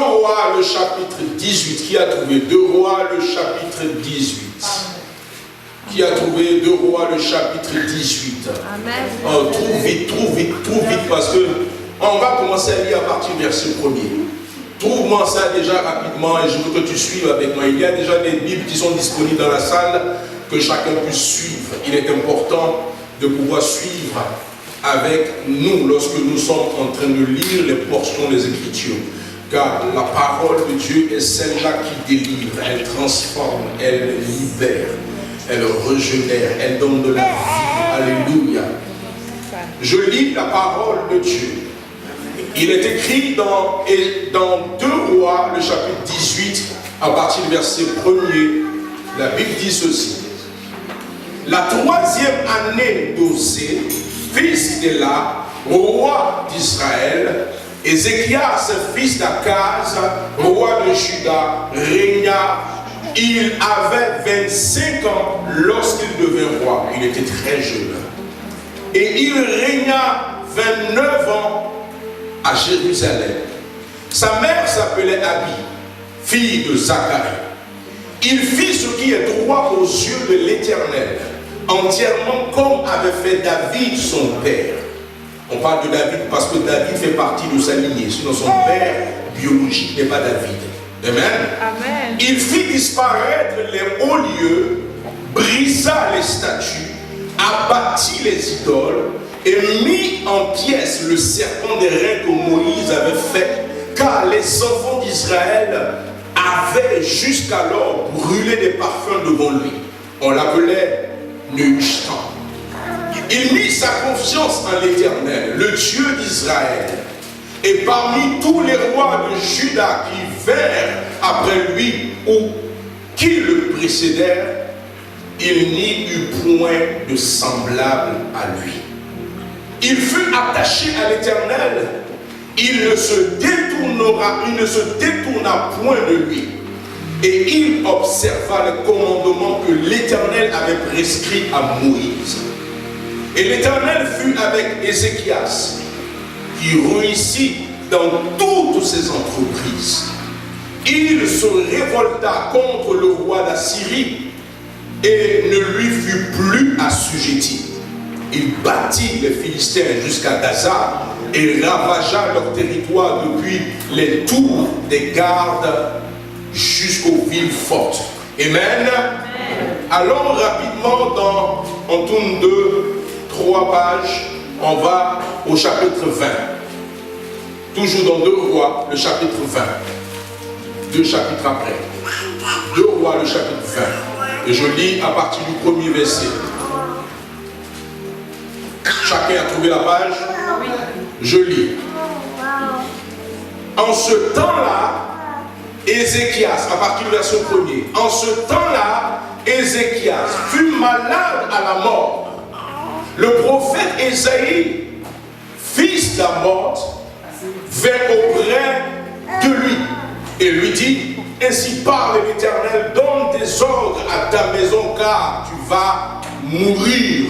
Rois, le chapitre 18. Qui a trouvé 2 Rois, le chapitre 18? Qui a trouvé 2 Rois, le chapitre 18? Amen. Oh, trouve vite, parce que on va commencer à lire à partir du verset 1er. Trouve-moi ça déjà rapidement et je veux que tu suives avec moi. Il y a déjà des Bibles qui sont disponibles dans la salle, que chacun puisse suivre. Il est important de pouvoir suivre avec nous lorsque nous sommes en train de lire les portions des Écritures. Car la parole de Dieu est celle-là qui délivre, elle transforme, elle libère, elle régénère, elle donne de la vie. Alléluia. Je lis la parole de Dieu. Il est écrit dans 2 Rois, le chapitre 18, à partir du verset 1er, la Bible dit ceci. La 3e année d'Osée, fils d'Éla, roi d'Israël, Ézéchias, fils d'Akaz, roi de Juda, régna. Il avait 25 ans lorsqu'il devint roi. Il était très jeune. Et il régna 29 ans à Jérusalem. Sa mère s'appelait Abi, fille de Zacharie. Il fit ce qui est droit aux yeux de l'Éternel, entièrement comme avait fait David son père. On parle de David parce que David fait partie de sa lignée, sinon son père biologique n'est pas David. Amen. Amen. Il fit disparaître les hauts lieux, brisa les statues, abattit les idoles, et mit en pièces le serpent des reins que Moïse avait fait, car les enfants d'Israël avaient jusqu'alors brûlé des parfums devant lui. On l'appelait Nehushtan. Il mit sa confiance en l'Éternel, le Dieu d'Israël. Et parmi tous les rois de Juda qui vinrent après lui ou qui le précédèrent, il n'y eut point de semblable à lui. Il fut attaché à l'Éternel, il ne se détourna point de lui. Et il observa le commandement que l'Éternel avait prescrit à Moïse. Et l'Éternel fut avec Ézéchias, qui réussit dans toutes ses entreprises. Il se révolta contre le roi d'Assyrie et ne lui fut plus assujetti. Il battit les Philistins jusqu'à Gaza et ravagea leur territoire depuis les tours des gardes jusqu'aux villes fortes. Amen. Allons rapidement on tourne 3 pages, on va au chapitre 20. Toujours dans 2 Rois, le chapitre 20. 2 chapitres après. 2 Rois, le chapitre 20. Et je lis à partir du 1er verset. Chacun a trouvé la page? Je lis. En ce temps-là, Ézéchias, à partir du verset 1er, en ce temps-là, Ézéchias fut malade à la mort. Le prophète Ésaïe, fils d'Amoz, vint auprès de lui et lui dit: ainsi parle l'Éternel, donne des ordres à ta maison, car tu vas mourir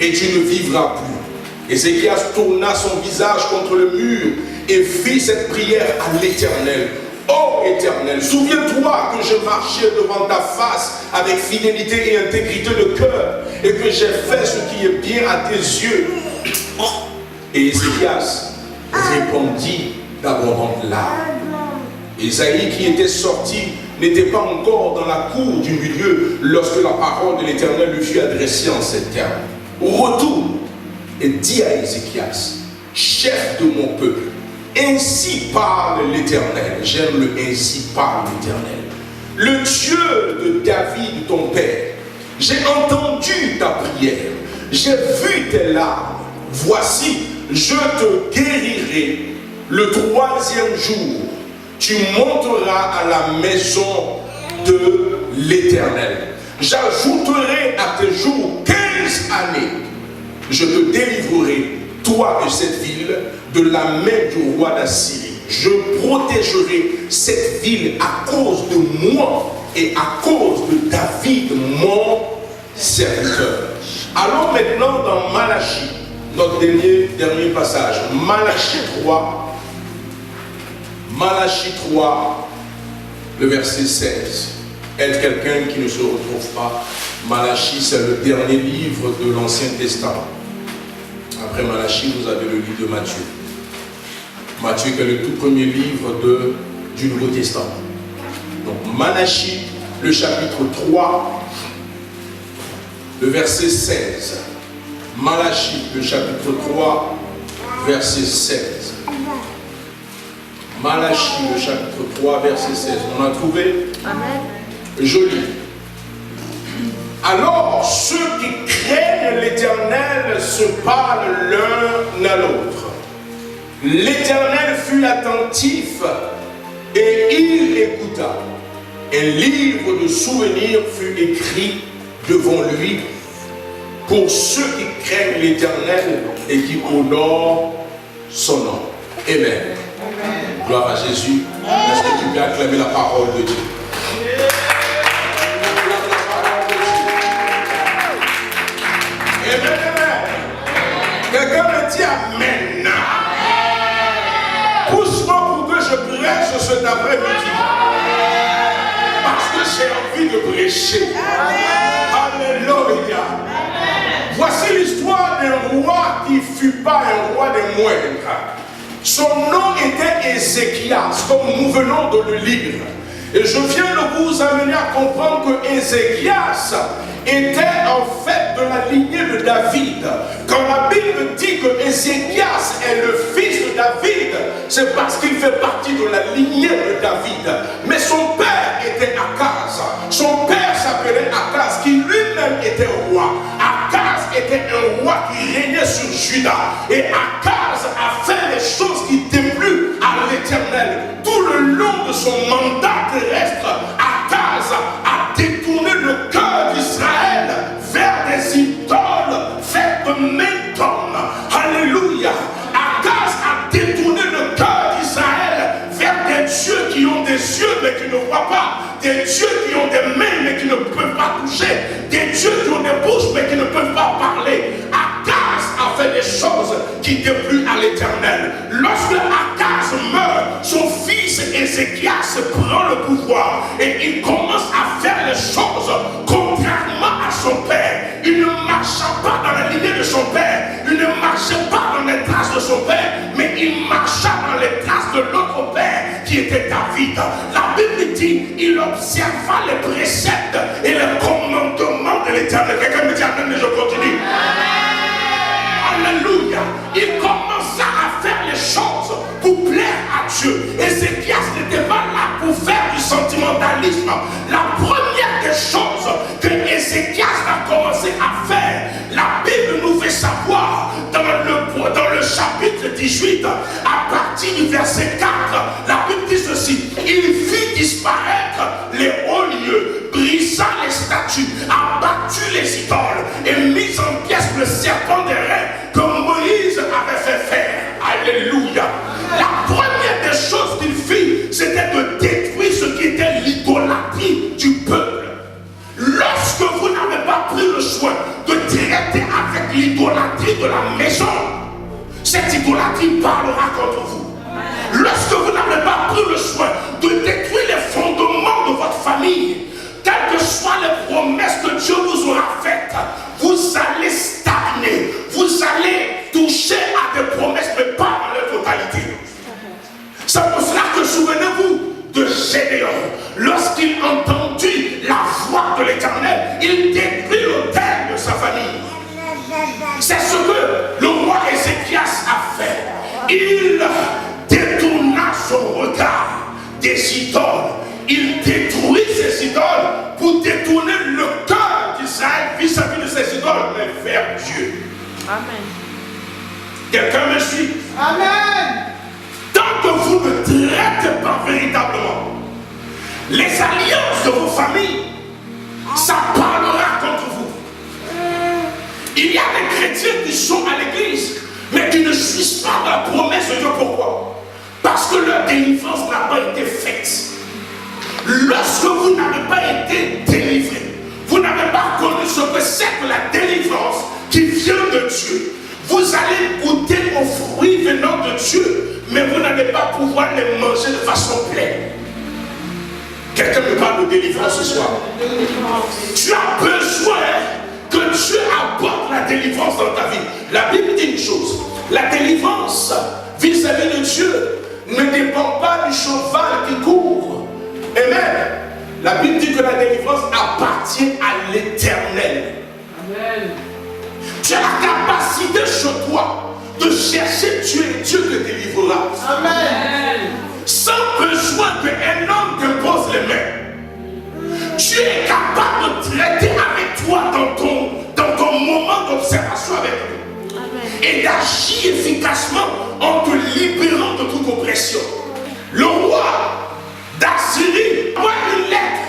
et tu ne vivras plus. Ézéchias tourna son visage contre le mur et fit cette prière à l'Éternel. Ô Éternel, souviens-toi que je marchais devant ta face avec fidélité et intégrité de cœur, et que j'ai fait ce qui est bien à tes yeux. Et Ézéchias répondit d'abondantes larmes. Ésaïe, qui était sorti, n'était pas encore dans la cour du milieu lorsque la parole de l'Éternel lui fut adressée en ces termes. Retourne et dis à Ézéchias, chef de mon peuple, ainsi parle l'Éternel. J'aime le ainsi parle l'Éternel. Le Dieu de David, ton père, j'ai entendu ta prière, j'ai vu tes larmes. Voici, je te guérirai le 3e jour. Tu monteras à la maison de l'Éternel. J'ajouterai à tes jours 15 années. Je te délivrerai, toi et cette ville, de la main du roi d'Assyrie. Je protégerai cette ville à cause de moi et à cause de David, mon serviteur. Allons maintenant dans Malachie, notre dernier passage. Malachie 3. Malachie 3, le verset 16. Est quelqu'un qui ne se retrouve pas? Malachie, c'est le dernier livre de l'Ancien Testament. Après Malachie, vous avez le livre de Matthieu. Matthieu qui est le tout premier livre du Nouveau Testament. Donc Malachie, le chapitre 3, le verset 16. Malachie, le chapitre 3, verset 16. Malachie, le chapitre 3, verset 16. On a trouvé? Amen. Je lis. Alors ceux qui craignent l'Éternel se parlent l'un à l'autre. L'Éternel fut attentif et il écouta. Un livre de souvenirs fut écrit devant lui pour ceux qui craignent l'Éternel et qui honorent son nom. Amen. Gloire à Jésus. Est-ce que tu peux acclamer la parole de Dieu? Quelqu'un me dit Amen. Pousse-moi pour que je prêche cet après-midi. Parce que j'ai envie de prêcher. Alléluia. Voici l'histoire d'un roi qui ne fut pas un roi des moindres. Son nom était Ézéchias, comme nous venons de le lire. Et je viens de vous amener à comprendre que Ézéchias était en fait de la lignée de David. Quand la Bible dit que Ézéchias est le fils de David, c'est parce qu'il fait partie de la lignée de David. Mais son père était Akaz. Son père s'appelait Akaz, qui lui-même était roi. Akaz était un roi qui régnait sur Juda. Et Akaz a fait les choses qui dépluent à l'Éternel. Tout le long de son mandat terrestre, Akaz a détourné le cœur d'Israël vers des idoles faites de main d'homme. Alléluia. Akaz a détourné le cœur d'Israël vers des dieux qui ont des yeux mais qui ne voient pas, des dieux qui ont des mains mais qui ne peuvent pas toucher, des dieux qui ont des bouches mais qui ne peuvent pas parler. Akaz a fait des choses qui dépluent à l'Éternel. Lorsque Akaz meurt, son fils Ézéchias prend le pouvoir et il commence à faire les choses contrairement à son père. Il ne marcha pas dans la lignée de son père, il ne marchait pas dans les traces de son père, mais il marcha dans les traces de l'autre père qui était David. La Bible dit, il observa les préceptes et les commandements de l'Éternel. Quelqu'un me dit amen, mais je continue. Alléluia. Il commença à faire les choses pour plaire à Dieu. Ézéchias n'était pas là pour faire du sentimentalisme. La première des choses que Ézéchias a commencé à faire, la Bible nous fait savoir dans le chapitre 18, à partir du verset 4, la Bible dit ceci: il fit disparaître les hauts lieux, brisa les statues, abattu les idoles et mis en pièces le serpent des reins que Moïse avait fait faire. Alléluia. La première des choses qu'il fit, c'était de détruire ce qui était l'idolâtrie du peuple. Lorsque vous n'avez pas pris le soin de traiter avec l'idolâtrie de la maison, cette idolâtrie parlera contre vous. Lorsque vous n'avez pas pris le soin de détruire les fondements de votre famille, quelles que soient les promesses que Dieu vous aura faites, vous allez stagner, vous allez toucher à des promesses, mais pas dans leur totalité. C'est pour cela que souvenez-vous de Gédéon. Lorsqu'il entendit la voix de l'Éternel, il détruit l'autel de sa famille. C'est ce que le roi Ézéchias a fait. Il détourna son regard des idoles. Il détruit ces idoles pour détourner le cœur d'Israël vis-à-vis de ces idoles, mais vers Dieu. Amen. Quelqu'un me suit? Amen. Tant que vous ne traitez pas véritablement les alliances de vos familles, ça parlera contre vous. Il y a des chrétiens qui sont à l'église, mais qui ne jouissent pas de la promesse de Dieu. Pourquoi? Parce que leur délivrance n'a pas été faite. Lorsque vous n'avez pas été délivré, vous n'avez pas connu ce que c'est que la délivrance qui vient de Dieu, vous allez goûter aux fruits venant de Dieu, mais vous n'allez pas pouvoir les manger de façon pleine. Quelqu'un me parle de délivrance ce soir. Tu as besoin que Dieu apporte la délivrance dans ta vie. La Bible dit une chose. La délivrance vis-à-vis de Dieu ne dépend pas du cheval qui court. Et même, la Bible dit que la délivrance appartient à l'Éternel. Amen. Tu as la capacité chez toi de chercher Dieu et Dieu te délivrera. Amen. Sans besoin qu'un homme te pose les mains. Dieu est capable de traiter avec toi dans ton moment d'observation avec lui. Amen. Et d'agir efficacement en te libérant de toute oppression. Le roi d'Assyrie envoie une lettre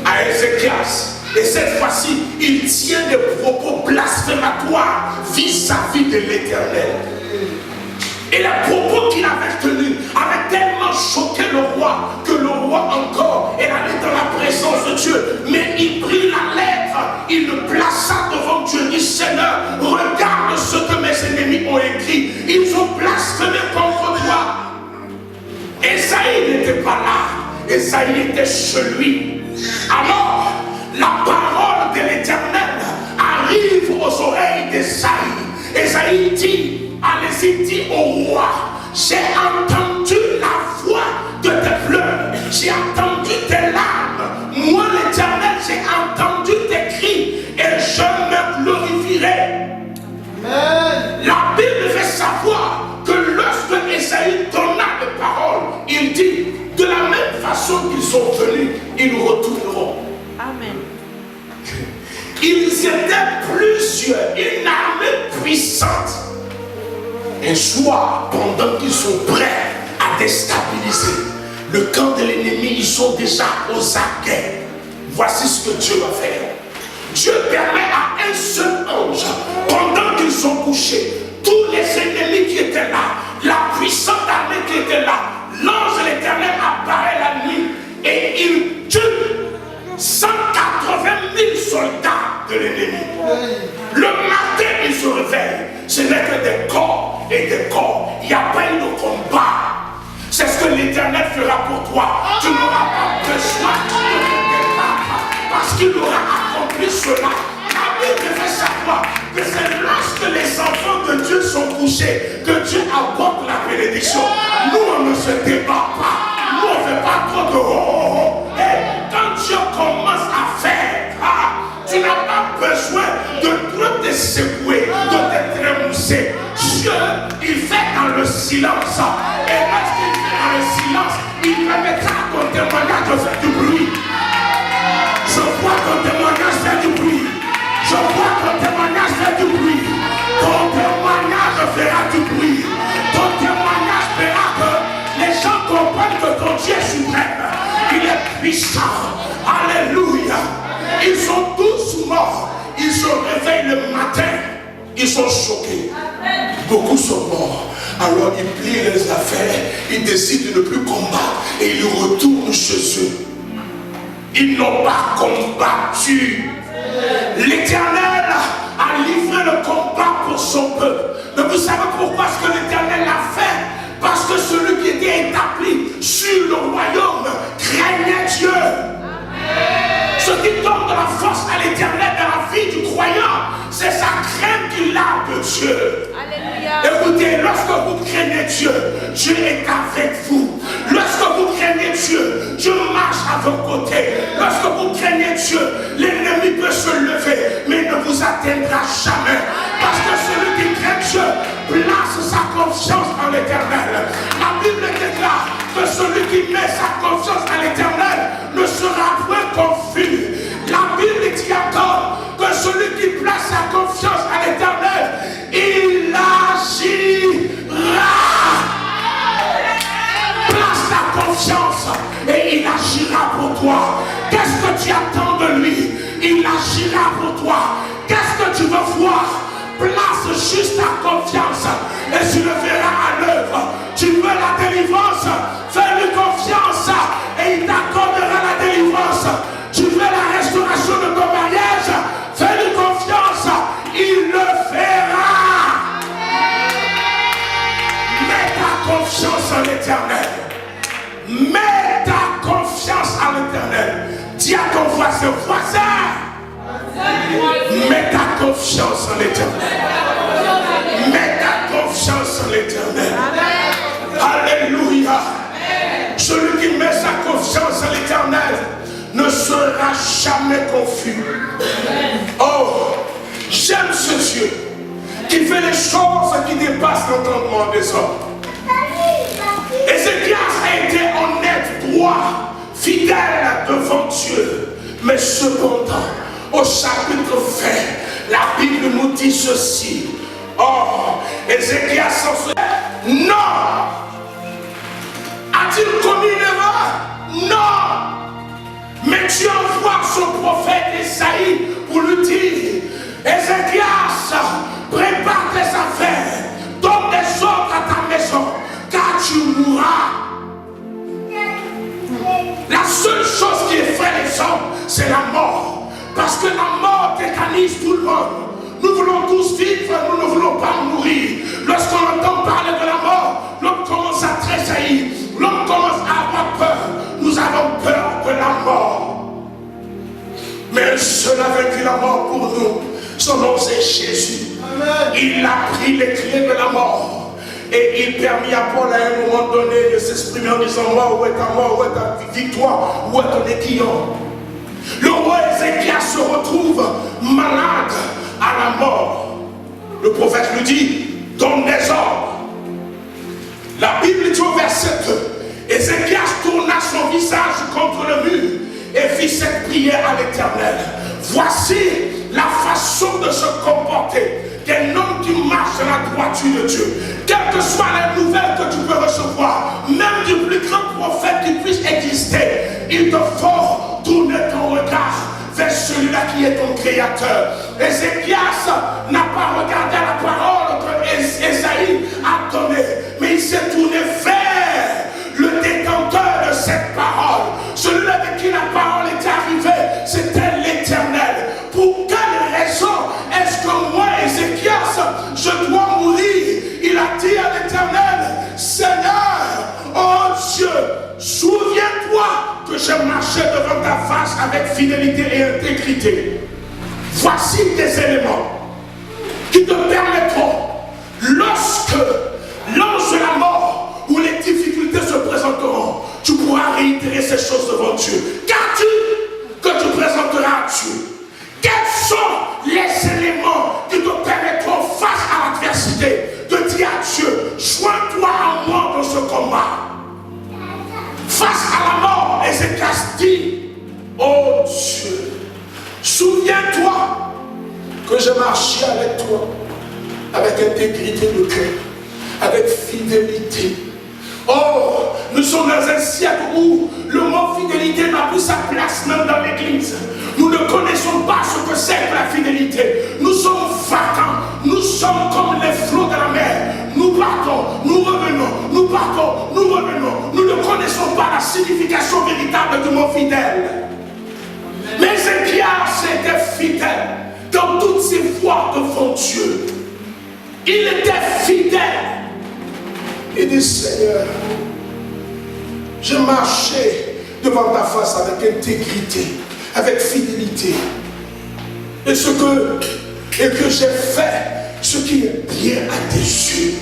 à Ézéchias. Et cette fois-ci, il tient des propos blasphématoires vis-à-vis de l'Éternel. Et les propos qu'il avait tenus avaient tellement choqué le roi que le roi encore est allé dans la présence de Dieu. Mais il prit la lettre, il le plaça devant Dieu. Il dit: Seigneur, regarde ce que mes ennemis ont écrit. Ils ont blasphémé contre toi. Esaïe n'était pas là. Esaïe était chez lui. Alors, la parole de l'Éternel arrive aux oreilles d'Esaïe. Esaïe dit: allez-y, dis au roi, j'ai entendu la voix de tes pleurs, j'ai entendu tes larmes. Moi, l'Éternel, j'ai entendu tes cris et je me glorifierai. Amen. La Bible fait savoir que lorsque Esaïe donna les paroles, il dit: de la même façon qu'ils sont venus, ils retourneront. Amen. Ils étaient plusieurs, une armée puissante. Un soir, pendant qu'ils sont prêts à déstabiliser le camp de l'ennemi, ils sont déjà aux aguets. Voici ce que Dieu va faire. Dieu permet à un seul ange, pendant qu'ils sont couchés, tous les ennemis qui étaient là, la puissante armée qui était là, l'ange de l'Éternel apparaît la nuit et il tue 180 000 soldats de l'ennemi. Le matin, ils se réveillent. Ce n'est que des corps et des corps. Il n'y a pas eu de combat. C'est ce que l'Éternel fera pour toi. Tu n'auras pas besoin de te débattre parce qu'il aura accompli cela. La Bible fait savoir que c'est lorsque les enfants de Dieu sont couchés que Dieu apporte la bénédiction. Nous, on ne se débat pas. Nous, on ne fait pas trop de oh. Et quand Dieu commence à faire, tu n'as pas besoin de trop te secouer, de te trémousser. Dieu, il fait dans le silence. Et lorsqu'il fait dans le silence, il permettra à ton témoignage de faire du bruit. Je vois ton témoignage faire du bruit. Je vois ton témoignage faire du bruit. Ton témoignage fera du bruit. Ton témoignage fera que les gens comprennent que ton Dieu est suprême. Il est puissant. Alléluia. Ils sont tous morts. Ils se réveillent le matin. Ils sont choqués. Beaucoup sont morts. Alors ils plient les affaires. Ils décident de ne plus combattre. Et ils retournent chez eux. Ils n'ont pas combattu. L'Éternel a livré le combat pour son peuple. Mais vous savez pourquoi ce que l'Éternel a fait? Parce que celui qui était établi sur le royaume craignait Dieu. Ce qui donne de la force à l'Éternel dans la vie du croyant, c'est sa crainte qu'il a de Dieu. Alléluia. Écoutez, lorsque vous craignez Dieu, Dieu est avec vous. Lorsque vous craignez Dieu, Dieu marche à vos côtés. Lorsque vous craignez Dieu, l'ennemi peut se lever, mais il ne vous atteindra jamais. Parce que celui qui craint Dieu place sa confiance en l'Éternel. La Bible déclare que celui qui met sa confiance en l'Éternel ne sera point confus. La Bible dit encore que celui qui place sa confiance à l'Éternel, il agira. Place ta confiance et il agira pour toi. Qu'est-ce que tu attends de lui? Il agira pour toi. Qu'est-ce que tu veux voir? Place juste ta confiance et tu le verras à l'œuvre. Tu veux la délivrance? Fais-lui confiance et il t'accordera la délivrance. Tu veux la restauration de ton mariage? Fais-lui confiance, il le fera. Dis à ton voisin, mets ta confiance en l'Éternel. Mets ta confiance en l'Éternel. Alléluia. Celui qui met sa confiance en l'Éternel ne sera jamais confus. Oh, j'aime ce Dieu qui fait les choses qui dépassent l'entendement des hommes. Ézéchias a été honnête, droit, fidèle devant Dieu. Mais cependant, au chapitre 20, la Bible nous dit ceci. Oh, Ézéchias s'en souvient. Non! A-t-il commis une erreur? Non! Mais Dieu envoie son prophète Esaïe pour lui dire, Ézéchias, prépare tes affaires, donne des ordres à ta maison, car tu mourras. La seule chose qui effraie les hommes, c'est la mort. Parce que la mort tétanise tout le monde. Nous voulons tous vivre, nous ne voulons pas mourir. Lorsqu'on entend parler de la mort, l'homme commence à tressaillir. L'homme commence à avoir peur. Nous avons peur de la mort. Mais un seul a vaincu la mort pour nous. Son nom c'est Jésus. Amen. Il a pris les clés de la mort. Et il permit à Paul à un moment donné de s'exprimer en disant, moi, où est ta mort, où est ta victoire, où est ton aiguillon? Le roi Ézéchias se retrouve malade à la mort. Le prophète lui dit, donne des ordres. La Bible dit au verset 2, Ézéchias tourna son visage contre le mur et fit cette prière à l'Éternel. Voici la façon de se comporter d'un homme qui marche dans la droiture de Dieu. Quelle que soit la nouvelle que tu peux recevoir, même du plus grand prophète qui puisse exister, il te faut tourner ton regard vers celui-là qui est ton créateur. Ézéchias n'a pas regardé la parole que Esaïe a donnée, mais il s'est tourné vers le détenteur de cette parole. Celui avec qui la parole était arrivée, c'était l'Éternel. Pour quelle raison est-ce que moi, Ézéchias, je dois mourir? Il a dit à l'Éternel, Seigneur, oh Dieu, souviens-toi que j'ai marché devant ta face avec fidélité et intégrité. Voici des éléments qui te permettront, lorsque l'ange de la mort ou les difficultés se présenteront, tu pourras réitérer ces choses devant Dieu. Qu'as-tu que tu présenteras à Dieu? Quels sont les éléments qui te permettront face à l'adversité de dire à Dieu, joins-toi à moi dans ce combat? Face à la mort, Ézéchias dit, oh Dieu, souviens-toi que j'ai marché avec toi, avec intégrité de cœur, avec fidélité. Oh, nous sommes dans un siècle où le mot fidélité n'a plus sa place même dans l'église. Nous ne connaissons pas ce que c'est que la fidélité. Nous sommes vacants. Nous sommes comme les flots de la mer. Nous partons, nous revenons, nous partons, nous revenons. Nous ne connaissons pas la signification véritable du mot fidèle. Mais Ézéchias était fidèle dans toutes ses voies devant Dieu. Il était fidèle. Il dit, Seigneur, je marchais devant ta face avec intégrité, avec fidélité. Et que j'ai fait ce qui est bien à tes yeux.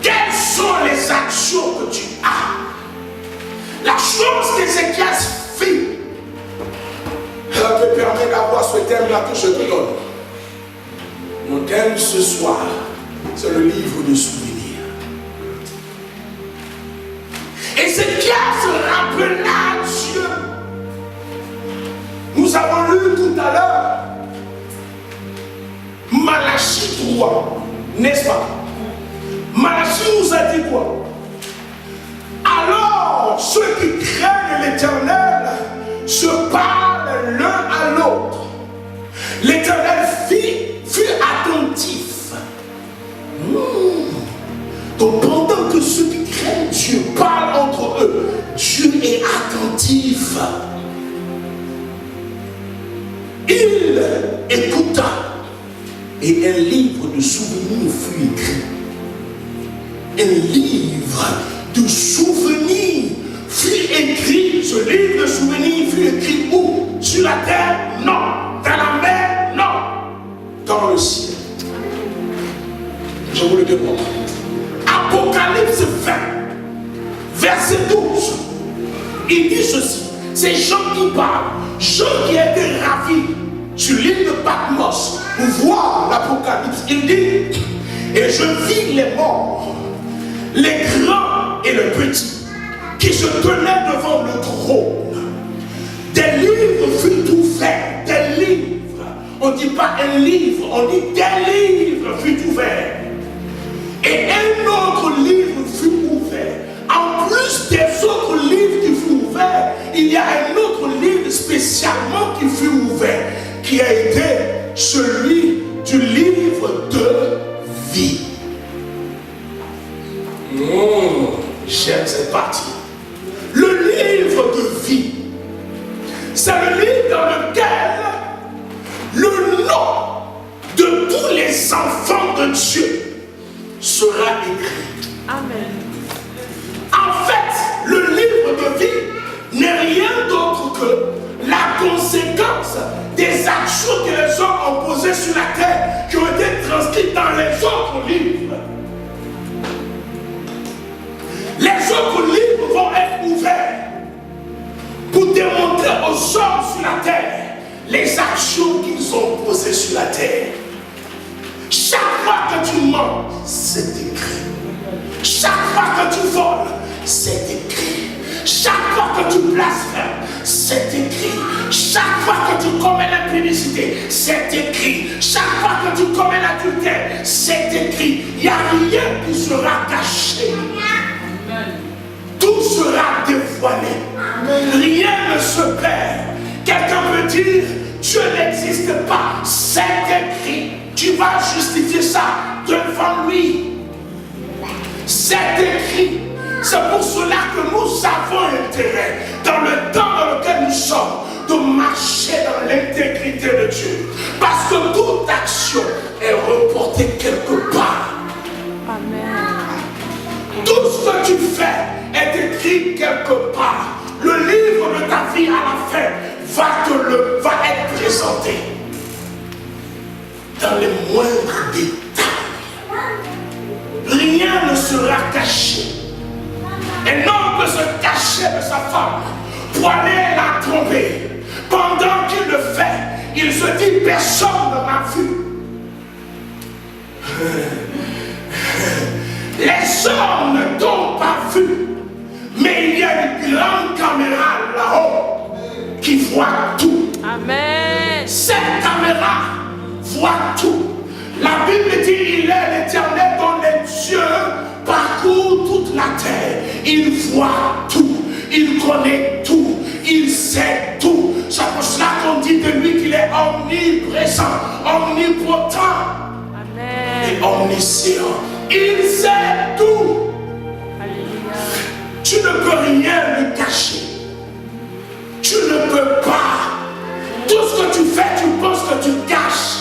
Quelles sont les actions que tu as? La chose qu'Ézéchias fit, elle te permet d'avoir ce thème-là que je te donne. Mon thème ce soir, c'est le livre de souvenirs. Ézéchias se rappela Dieu. Nous avons lu tout à l'heure Malachie 3, n'est-ce pas? Malachie nous a dit quoi? Alors, ceux qui craignent l'Éternel se parlent l'un à l'autre. L'Éternel fut attentif. Donc pendant que ceux qui craignent Dieu parlent entre eux, Dieu est attentif. Il écouta et un livre de souvenirs fut écrit. Un livre de souvenirs fut écrit Ce livre de souvenirs fut écrit où? Sur la terre? Non. Dans la mer? Non. Dans le ciel. Je vous le demande. Apocalypse 20, verset 12. Il dit ceci. C'est Jean qui parle. Jean qui a été ravi sur l'île de Patmos pour voir l'Apocalypse. Il dit, et je vis les morts, les grands et les petits, qui se tenaient devant le trône. Des livres furent ouverts. Des livres. On ne dit pas un livre, on dit des livres furent ouverts. Et un autre livre fut ouvert. En plus des autres livres qui furent ouverts, il y a un autre livre spécialement qui fut ouvert, qui a été celui du livre de vie. J'aime cette partie. Le livre de vie, c'est le livre dans lequel le nom de tous les enfants de Dieu sera écrit. Amen. En fait, le livre de vie n'est rien d'autre que la conséquence des actions que les hommes ont posées sur la terre, qui ont été transcrites dans les autres livres. Les autres livres vont être ouverts pour démontrer aux hommes sur la terre les actions qu'ils ont posées sur la terre. Chaque fois que tu mens, c'est écrit. Chaque fois que tu voles, c'est écrit. Chaque fois que tu blasphèmes, c'est écrit. Chaque fois que tu commets l'impudicité, c'est écrit. Chaque fois que tu commets l'adultère, c'est écrit. Il n'y a rien qui sera caché. Tout sera dévoilé. Rien ne se perd. Quelqu'un peut dire, Dieu n'existe pas. C'est écrit. Tu vas justifier ça devant lui. C'est écrit. C'est pour cela que nous avons intérêt, dans le temps dans lequel nous sommes, de marcher dans l'intégrité de Dieu. Parce que toute action est reportée quelque part. Amen. Tout ce que tu fais est écrit quelque part. Le livre de ta vie à la fin va être présenté dans les moindres détails. Rien ne sera caché. Un homme peut se cacher de sa femme pour aller la tromper. Pendant qu'il le fait, il se dit, personne ne m'a vu. Les hommes ne t'ont pas vu. Mais il y a une grande caméra là-haut qui voit tout. Amen. Cette caméra voit tout. La Bible dit, il est l'Éternel dont les yeux parcourent toute la terre. Il voit tout, il connaît tout, il sait tout. C'est pour cela qu'on dit de lui qu'il est omniprésent, omnipotent. Amen. Et omniscient. Il sait tout. Alléluia. Tu ne peux rien lui cacher. Tu ne peux pas. Tout ce que tu fais, tu penses que tu caches.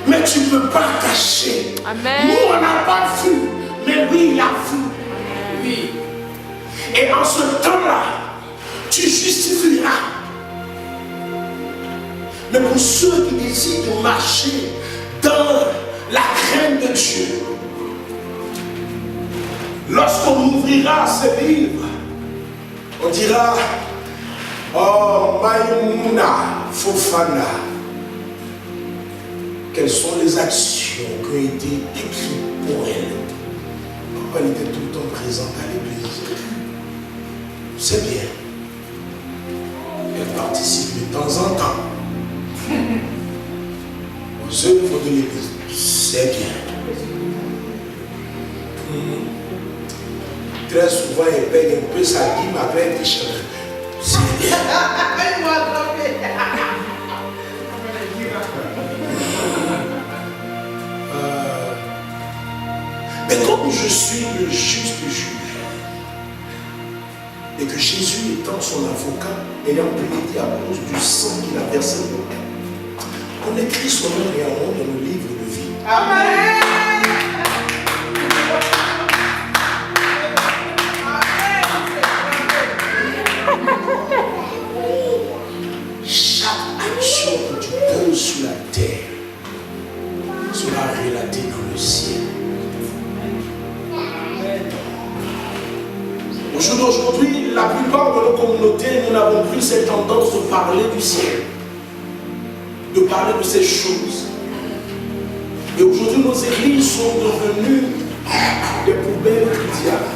Mais tu ne peux pas cacher. Amen. Nous, on n'a pas vu. Mais lui, il a vu. Oui. Et en ce temps-là, tu justifieras. Mais pour ceux qui décident de marcher dans la crainte de Dieu, lorsqu'on ouvrira ce livre, on dira, oh, Maïmouna Fofana, quelles sont les actions qui ont été écrites pour elle? Elle était tout le temps présente à l'église. C'est bien. Elle participe de temps en temps aux œuvres de l'église. C'est bien. Très souvent, elle paye un peu sa dîme avec des cheveux. C'est bien. Mais comme je suis le juste juge, et que Jésus étant son avocat, ayant plaidé à cause du sang qu'il a versé pour elle, on écrit son nom et un nom dans le livre de vie. Amen. cette tendance de parler du ciel, de parler de ces choses. Et aujourd'hui, nos églises sont devenues des poubelles chrétiennes.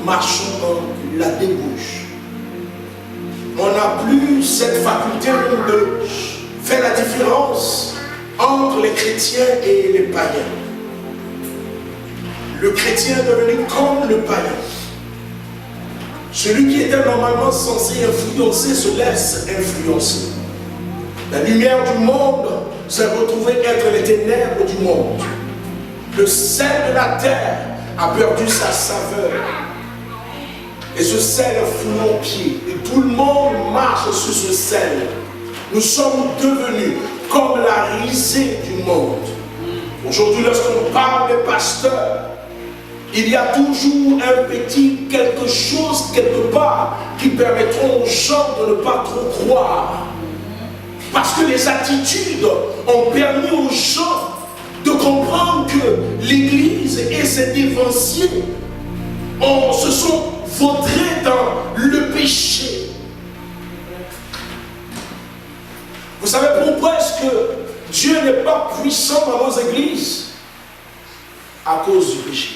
Marchons dans la débauche. On n'a plus cette faculté de faire la différence entre les chrétiens et les païens. Le chrétien est devenu comme le païen. Celui qui était normalement censé influencer se laisse influencer. La lumière du monde s'est retrouvée être les ténèbres du monde. Le sel de la terre a perdu sa saveur. Et ce sel est foulé aux pieds. Et tout le monde marche sur ce sel. Nous sommes devenus comme la risée du monde. Aujourd'hui, lorsqu'on parle des pasteurs, il y a toujours un petit quelque chose quelque part qui permettront aux gens de ne pas trop croire. Parce que les attitudes ont permis aux gens de comprendre que l'Église et ses dévanciers se sont vautrés dans le péché. Vous savez pourquoi est-ce que Dieu n'est pas puissant dans nos églises? À cause du péché.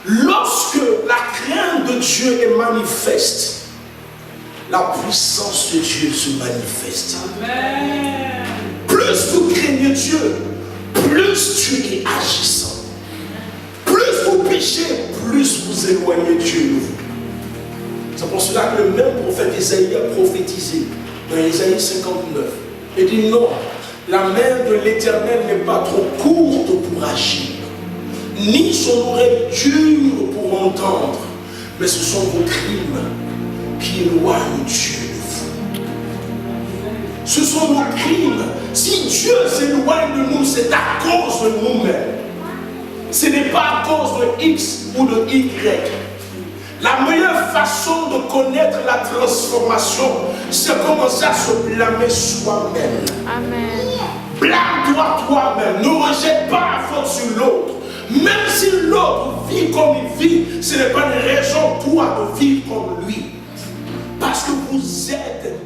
Lorsque la crainte de Dieu est manifeste, la puissance de Dieu se manifeste. Amen. Plus vous craignez Dieu, plus Dieu est agissant. Plus vous péchez, plus vous éloignez Dieu de vous. C'est pour cela que le même prophète Isaïe a prophétisé dans Isaïe 59. Il dit non, la main de l'Éternel n'est pas trop courte pour agir, ni son oreille dure pour entendre, mais ce sont vos crimes qui éloignent Dieu de vous. Ce sont nos crimes. Si Dieu s'éloigne de nous, c'est à cause de nous-mêmes. Ce n'est pas à cause de X ou de Y. La meilleure façon de connaître la transformation, c'est commencer à se blâmer soi-même. Amen. Blâme-toi toi-même. Ne rejette pas la faute sur l'autre. Même si l'autre vit comme il vit, ce n'est pas une raison toi de vivre comme lui. Parce que vous êtes